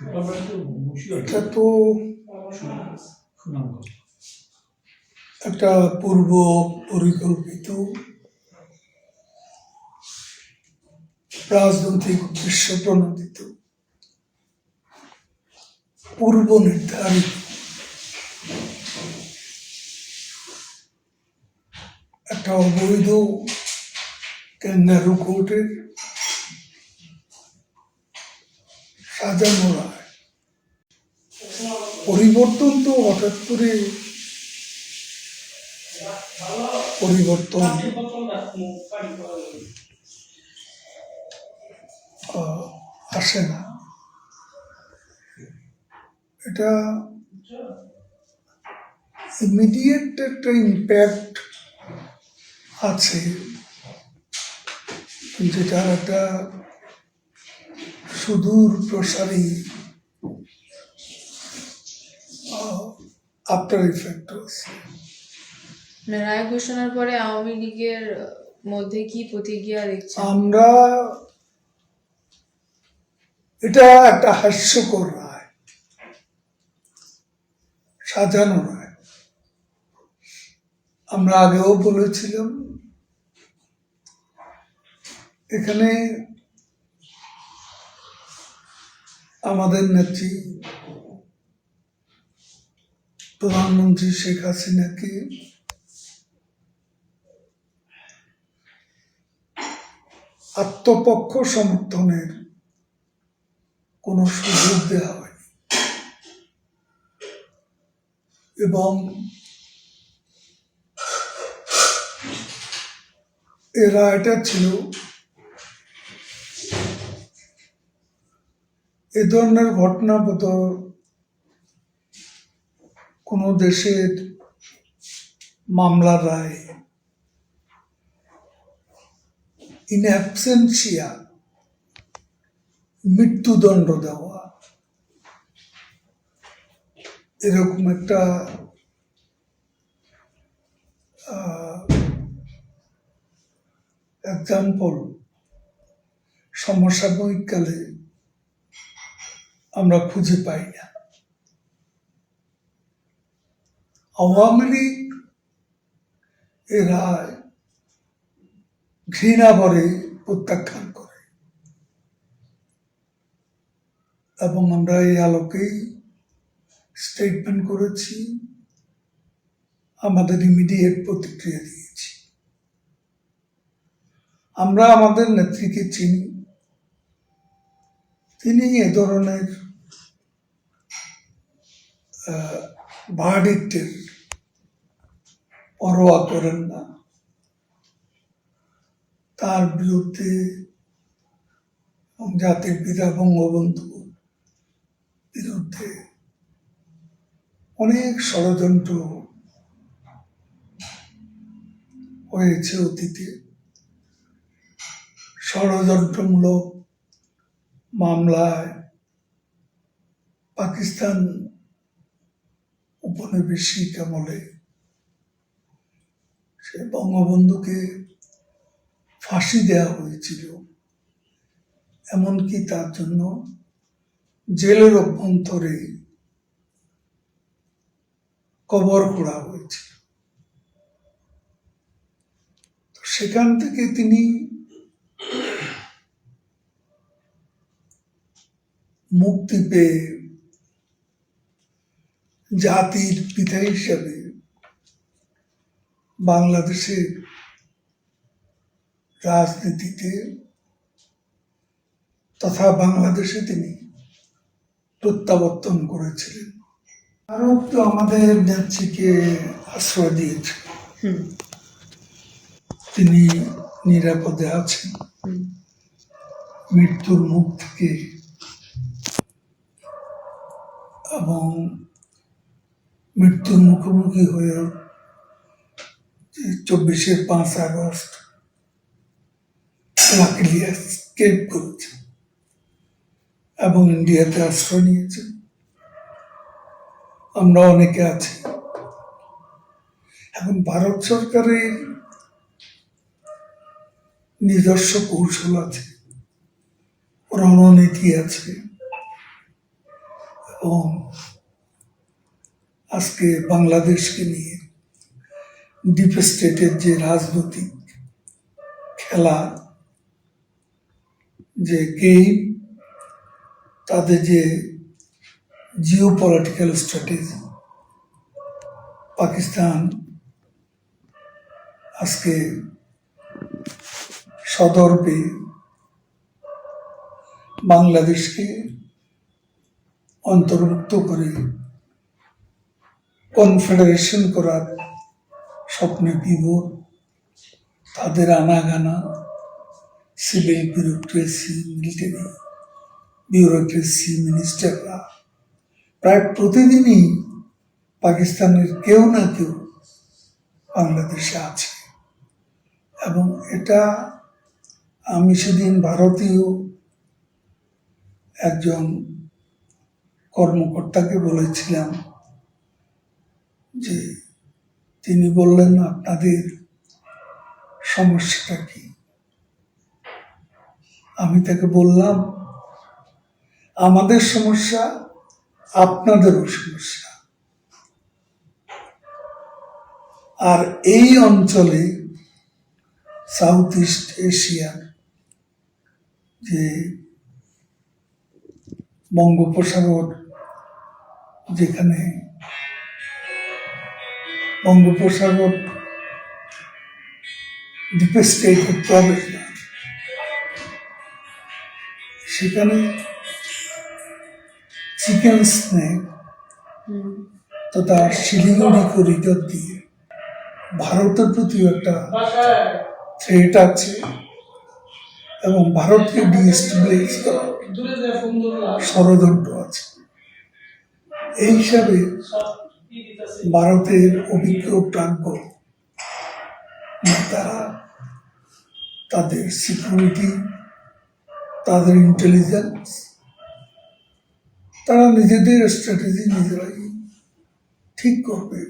এটা তো একটা পূর্ব পরিকল্পিত রাজনৈতিক উদ্দেশ্য প্রণোদিত পূর্ব নির্ধারিত একটা অবৈধ ক্যাঙ্গারু কোর্টের সাজানো রায়। পরিবর্তন তো হঠাৎ করে পরিবর্তন আসে না। এটা ইমিডিয়েট একটা ইম্প্যাক্ট আছে, যেটার একটা সুদূর প্রসারী আফটার ইফেক্ট আছে। রায় ঘোষণার পরে আওয়ামী লীগের মধ্যে কি প্রতিক্রিয়া দেখছেন? আমরা এটা একটা হাস্যকর রায়, সাজানো রায়। আমরা আগেও বলেছিলাম এখানে আমাদের নেত্রী প্রধানমন্ত্রী শেখ হাসিনাকে আত্মপক্ষ সমর্থনের কোনো সুযোগ দেওয়া হয়নি এবং এ রায়টা ছিল এ ধরনের ঘটনা বোধ কোনো দেশের মামলার রায় ইন অ্যাবসেন্সিয়া মৃত্যুদণ্ড দেওয়া, এরকম একটা এক্সাম্পল সমসাময়িক কালে আমরা খুঁজে পাই না। আওয়ামী লীগ এ রায় ঘৃণা ভরে প্রত্যাখ্যান করে এবং আমরা এই আলোকেই স্টেটমেন্ট করেছি, আমাদের ইমিডিয়েট প্রতিক্রিয়া দিয়েছি। আমরা আমাদের নেত্রীকে চিনি, তিনি এ ধরনের ভার্ডিক্টের পরোয়া করেন না। তার বিরুদ্ধে জাতির পিতা বঙ্গবন্ধু বিরুদ্ধে অনেক ষড়যন্ত্র হয়েছে অতীতে। ষড়যন্ত্রমূলক মামলায় পাকিস্তান উপনিবেশিক আমলে সে বঙ্গবন্ধুকে ফাঁসি দেওয়া হয়েছিল, এমনকি তার জন্য জেলের অভ্যন্তরে কবর খোঁড়া হয়েছিল। তো সেখান থেকে তিনি মুক্তি পেয়ে জাতির পিতা হিসাবে বাংলাদেশের রাজনীতিতে তথা বাংলাদেশে তিনি প্রত্যাবর্তন করেছিলেন। ভারত তো আমাদের নেত্রীকে আশ্রয় দিয়েছে, তিনি নিরাপদে আছেন মৃত্যুর মুখ থেকে, এবং মৃত্যুর মুখোমুখি হয়ে 24-এর 5 আগস্ট লাকিলি এসকেপ করেছেন এবং ইন্ডিয়াতে আশ্রয় নিয়েছেন। আমরা অনেকে আছি। এখন ভারত সরকারের নিজস্ব কৌশল আছে, রণনীতি আছে, এবং আজকে বাংলাদেশকে নিয়ে ডিপ স্টেটের যে রাজনৈতিক খেলা, যে গেম, তাদের যে জিও পলিটিক্যাল স্ট্র্যাটেজি, পাকিস্তান আজকে সদর্পে বাংলাদেশকে অন্তর্ভুক্ত করে কনফেডারেশন করার স্বপ্নে বিভোর, তাদের আনাগানা, সিভিল বিউরোক্রেসি, মিলিটারি বিউরোক্রেসি, মিনিস্টাররা প্রায় প্রতিদিনই পাকিস্তানের কেউ না কেউ বাংলাদেশে আছে। এবং এটা আমি সেদিন ভারতীয় একজন কর্মকর্তাকে বলেছিলাম, যে তিনি বললেন, আপনাদের সমস্যাটা কি? আমি তাকে বললাম, আমাদের সমস্যা আপনাদেরও সমস্যা। আর এই অঞ্চলে সাউথ ইস্ট এশিয়ার যে বঙ্গোপসাগর, যেখানে বঙ্গোপসাগর ডিপ স্টেটের প্রবেশ, সেখানে চিকেন স্নেক তথা শিলিগুড়ি করিডর দিয়ে ভারতের প্রতি একটা থ্রেট আছে এবং ভারতকে ডিস্টেবিলাইজ করার ষড়যন্ত্র আছে। এই হিসাবে ভারতের অভিজ্ঞ প্রাজ্ঞ নেতারা তাদের সিকিউরিটি, তাদের ইন্টেলিজেন্স, তারা নিজেদের স্ট্র্যাটেজি নিজেরাই ঠিক করবে।